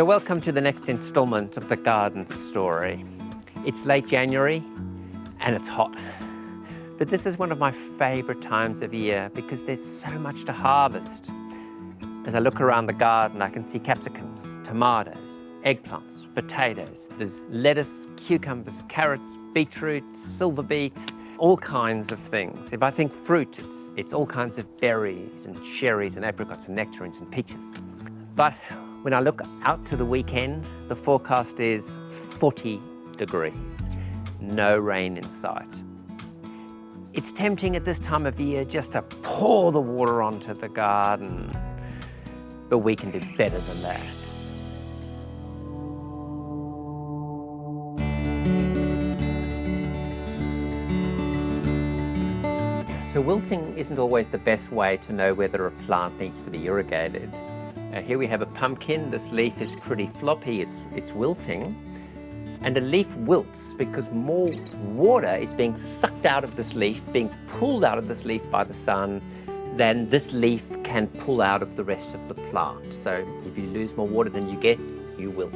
So welcome to the next installment of the garden story. It's late January and it's hot. But this is one of my favorite times of year because there's so much to harvest. As I look around the garden, I can see capsicums, tomatoes, eggplants, potatoes. There's lettuce, cucumbers, carrots, beetroot, silver beets, all kinds of things. If I think fruit, it's all kinds of berries and cherries and apricots and nectarines and peaches. But when I look out to the weekend, the forecast is 40 degrees, no rain in sight. It's tempting at this time of year just to pour the water onto the garden, but we can do better than that. So wilting isn't always the best way to know whether a plant needs to be irrigated. Here we have a pumpkin. This leaf is pretty floppy, it's wilting. And a leaf wilts because more water is being sucked out of this leaf, being pulled out of this leaf by the sun, than this leaf can pull out of the rest of the plant. So if you lose more water than you get, you wilt.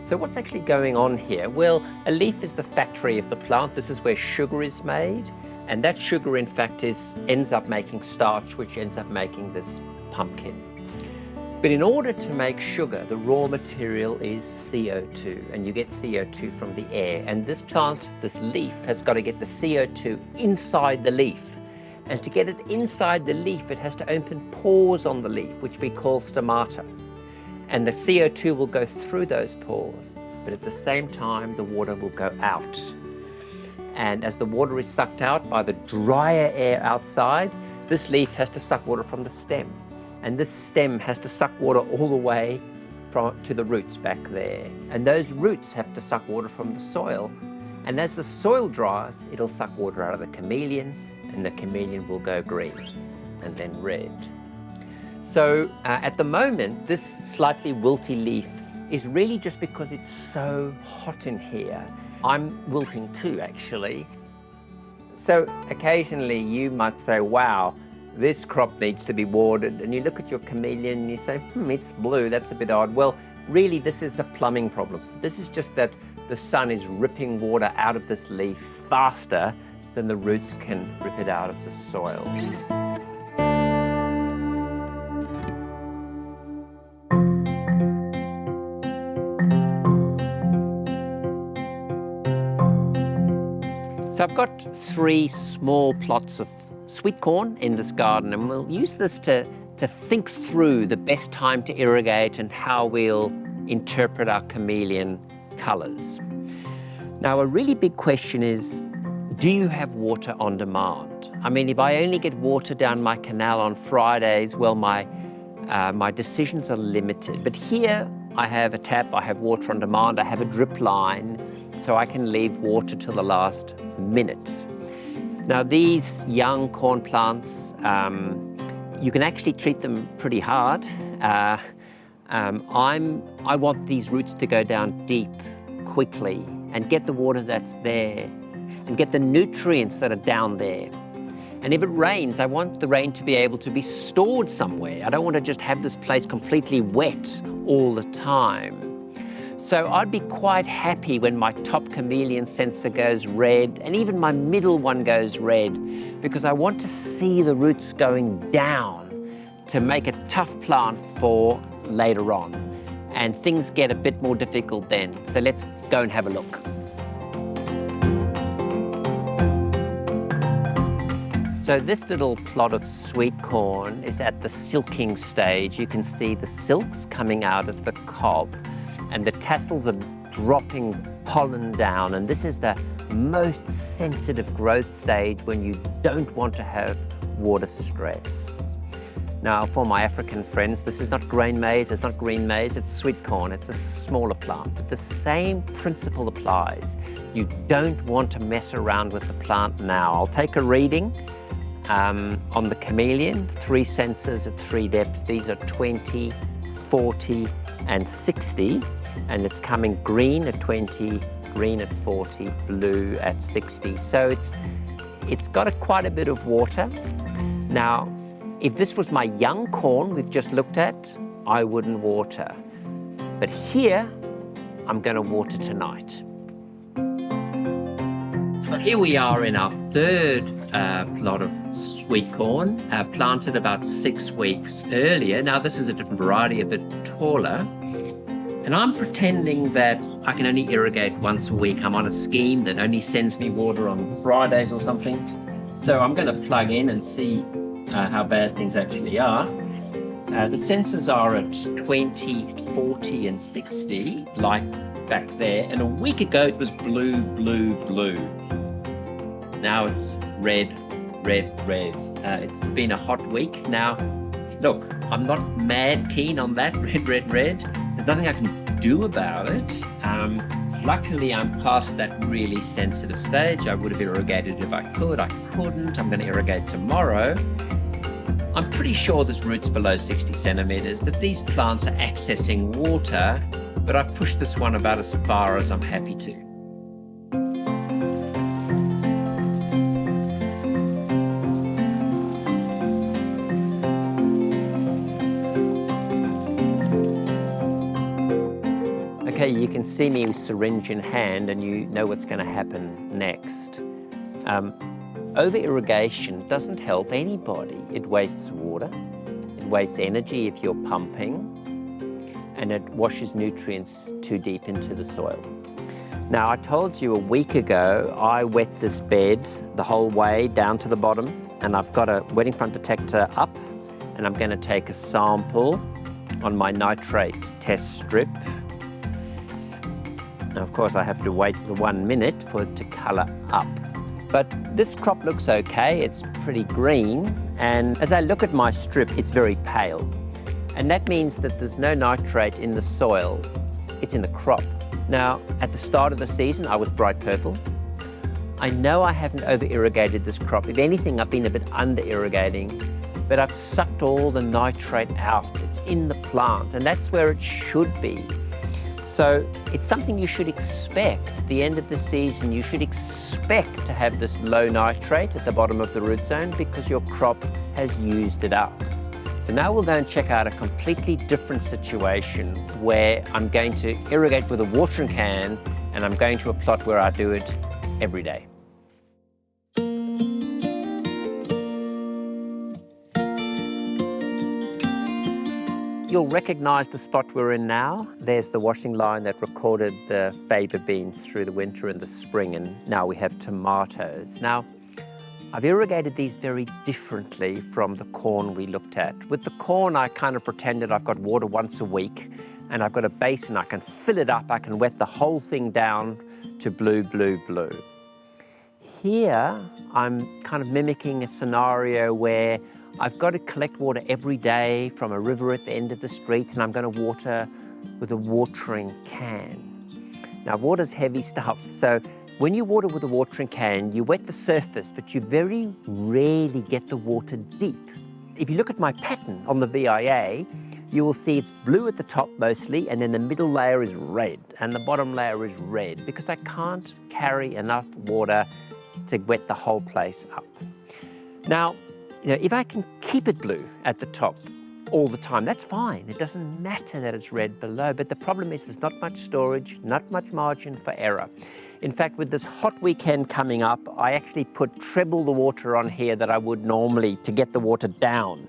So what's actually going on here? Well, a leaf is the factory of the plant. This is where sugar is made. And that sugar, in fact, ends up making starch, which ends up making this pumpkin. But in order to make sugar, the raw material is CO2, and you get CO2 from the air. And this plant, this leaf, has got to get the CO2 inside the leaf. And to get it inside the leaf, it has to open pores on the leaf, which we call stomata. And the CO2 will go through those pores, but at the same time, the water will go out. And as the water is sucked out by the drier air outside, this leaf has to suck water from the stem. And this stem has to suck water all the way to the roots back there. And those roots have to suck water from the soil. And as the soil dries, it'll suck water out of the chameleon, and the chameleon will go green and then red. So at the moment, this slightly wilty leaf is really just because it's so hot in here. I'm wilting too, actually. So occasionally you might say, wow, this crop needs to be watered, and you look at your chameleon and you say, it's blue, that's a bit odd. Well, really this is a plumbing problem. This is just that the sun is ripping water out of this leaf faster than the roots can rip it out of the soil. So I've got 3 small plots of sweet corn in this garden, and we'll use this to think through the best time to irrigate and how we'll interpret our chameleon colors. Now, a really big question is, do you have water on demand? I mean, if I only get water down my canal on Fridays, well, my decisions are limited. But here I have a tap, I have water on demand, I have a drip line, so I can leave water till the last minute. Now, these young corn plants, you can actually treat them pretty hard. I want these roots to go down deep quickly and get the water that's there and get the nutrients that are down there. And if it rains, I want the rain to be able to be stored somewhere. I don't want to just have this place completely wet all the time. So I'd be quite happy when my top chameleon sensor goes red and even my middle one goes red, because I want to see the roots going down to make a tough plant for later on. And things get a bit more difficult then. So let's go and have a look. So this little plot of sweet corn is at the silking stage. You can see the silks coming out of the cob, and the tassels are dropping pollen down, and this is the most sensitive growth stage when you don't want to have water stress. Now, for my African friends, this is not grain maize, it's not green maize, it's sweet corn, it's a smaller plant. But the same principle applies. You don't want to mess around with the plant now. I'll take a reading on the chameleon, 3 sensors at 3 depths. These are 20, 40, and 60, and it's coming green at 20, green at 40, blue at 60. So it's got quite a bit of water. Now, if this was my young corn we've just looked at, I wouldn't water. But here, I'm going to water tonight. So here we are in our third plot of sweet corn, planted about 6 weeks earlier. Now this is a different variety, a bit taller. And I'm pretending that I can only irrigate once a week. I'm on a scheme that only sends me water on Fridays or something. So I'm going to plug in and see how bad things actually are. The sensors are at 20, 40 and 60, like back there. And a week ago it was blue, blue, blue. Now it's red, red, red. It's been a hot week. Now, look, I'm not mad keen on that red, red, red. There's nothing I can do about it. Luckily, I'm past that really sensitive stage. I would have irrigated if I could. I couldn't. I'm going to irrigate tomorrow. I'm pretty sure there's roots below 60 centimeters, that these plants are accessing water, but I've pushed this one about as far as I'm happy to. Okay, you can see me syringe in hand and you know what's going to happen next. Over-irrigation doesn't help anybody. It wastes water, it wastes energy if you're pumping, and it washes nutrients too deep into the soil. Now, I told you a week ago, I wet this bed the whole way down to the bottom, and I've got a wetting front detector up, and I'm going to take a sample on my nitrate test strip. Now, of course, I have to wait the 1 minute for it to colour up. But this crop looks okay, it's pretty green, and as I look at my strip, it's very pale. And that means that there's no nitrate in the soil, it's in the crop. Now, at the start of the season, I was bright purple. I know I haven't over-irrigated this crop. If anything, I've been a bit under-irrigating, but I've sucked all the nitrate out. It's in the plant, and that's where it should be. So it's something you should expect. At the end of the season, you should expect to have this low nitrate at the bottom of the root zone because your crop has used it up. So now we'll go and check out a completely different situation where I'm going to irrigate with a watering can, and I'm going to a plot where I do it every day. You'll recognize the spot we're in now. There's the washing line that recorded the faba beans through the winter and the spring, and now we have tomatoes. Now, I've irrigated these very differently from the corn we looked at. With the corn, I kind of pretended I've got water once a week, and I've got a basin, I can fill it up, I can wet the whole thing down to blue, blue, blue. Here, I'm kind of mimicking a scenario where I've got to collect water every day from a river at the end of the street, and I'm going to water with a watering can. Now, water's heavy stuff, so when you water with a watering can, you wet the surface, but you very rarely get the water deep. If you look at my pattern on the VIA, you will see it's blue at the top mostly, and then the middle layer is red, and the bottom layer is red, because I can't carry enough water to wet the whole place up. Now, if I can keep it blue at the top all the time, that's fine. It doesn't matter that it's red below, but the problem is there's not much storage, not much margin for error. In fact, with this hot weekend coming up, I actually put treble the water on here that I would normally to get the water down.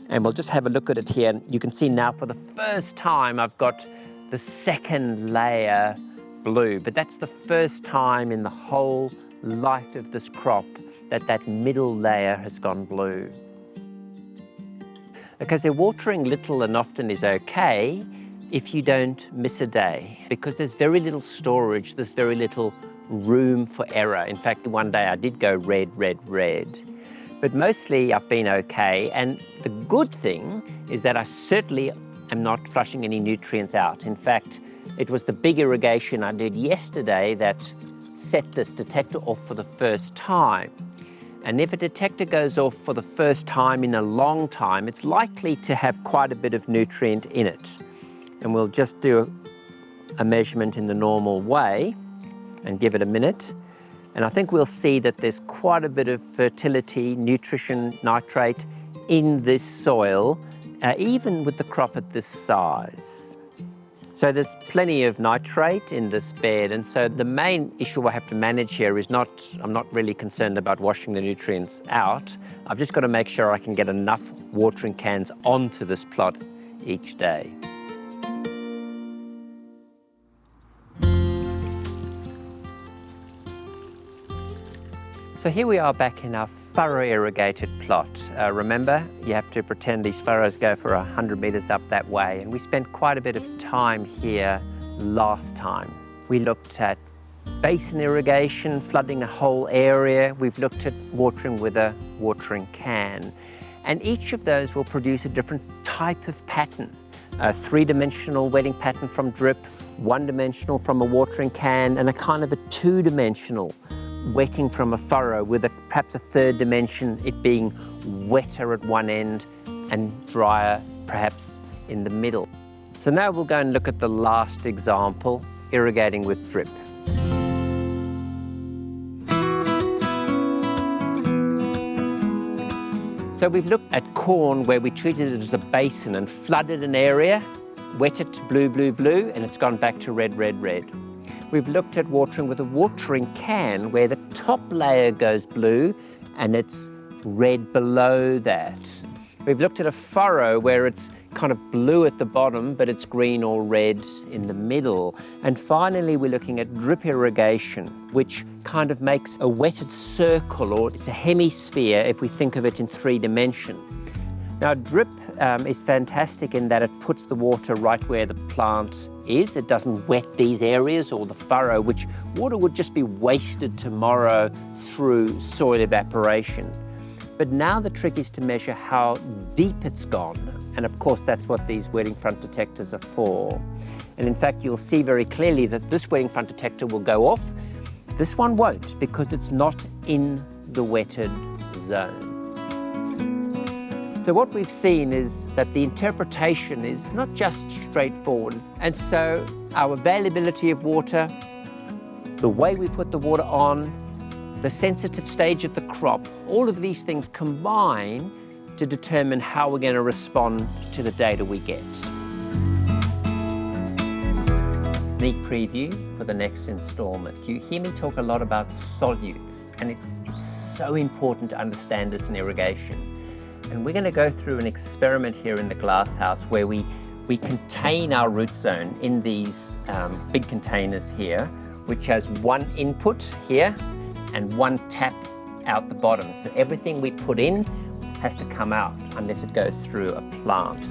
And we'll just have a look at it here. And you can see now for the first time, I've got the second layer blue, but that's the first time in the whole life of this crop that middle layer has gone blue. Okay, so watering little and often is okay if you don't miss a day, because there's very little storage, there's very little room for error. In fact, one day I did go red, red, red. But mostly I've been okay, and the good thing is that I certainly am not flushing any nutrients out. In fact, it was the big irrigation I did yesterday that set this detector off for the first time. And if a detector goes off for the first time in a long time, it's likely to have quite a bit of nutrient in it. And we'll just do a measurement in the normal way and give it a minute. And I think we'll see that there's quite a bit of fertility, nutrition, nitrate in this soil, even with the crop at this size. So there's plenty of nitrate in this bed, and so the main issue I have to manage here is I'm not really concerned about washing the nutrients out. I've just got to make sure I can get enough watering cans onto this plot each day. So here we are back in our furrow irrigated plot. Remember, you have to pretend these furrows go for 100 meters up that way, and we spent quite a bit of time here last time. We looked at basin irrigation, flooding a whole area. We've looked at watering with a watering can, and each of those will produce a different type of pattern. A three-dimensional wetting pattern from drip, one-dimensional from a watering can, and a kind of a two-dimensional wetting from a furrow with perhaps a third dimension, it being wetter at one end and drier perhaps in the middle. So now we'll go and look at the last example, irrigating with drip. So we've looked at corn where we treated it as a basin and flooded an area, wet it to blue, blue, blue, and it's gone back to red, red, red. We've looked at watering with a watering can where the top layer goes blue and it's red below that. We've looked at a furrow where it's kind of blue at the bottom, but it's green or red in the middle. And finally, we're looking at drip irrigation, which kind of makes a wetted circle, or it's a hemisphere if we think of it in three dimensions. Now, drip is fantastic in that it puts the water right where the plant is. It doesn't wet these areas or the furrow, which water would just be wasted tomorrow through soil evaporation. But now the trick is to measure how deep it's gone. And of course, that's what these wetting front detectors are for. And in fact, you'll see very clearly that this wetting front detector will go off. This one won't, because it's not in the wetted zone. So what we've seen is that the interpretation is not just straightforward. And so our availability of water, the way we put the water on, the sensitive stage of the crop, all of these things combine to determine how we're going to respond to the data we get. Sneak preview for the next installment. You hear me talk a lot about solutes, and it's so important to understand this in irrigation. And we're going to go through an experiment here in the glasshouse where we contain our root zone in these big containers here, which has one input here and one tap out the bottom. So everything we put in has to come out unless it goes through a plant.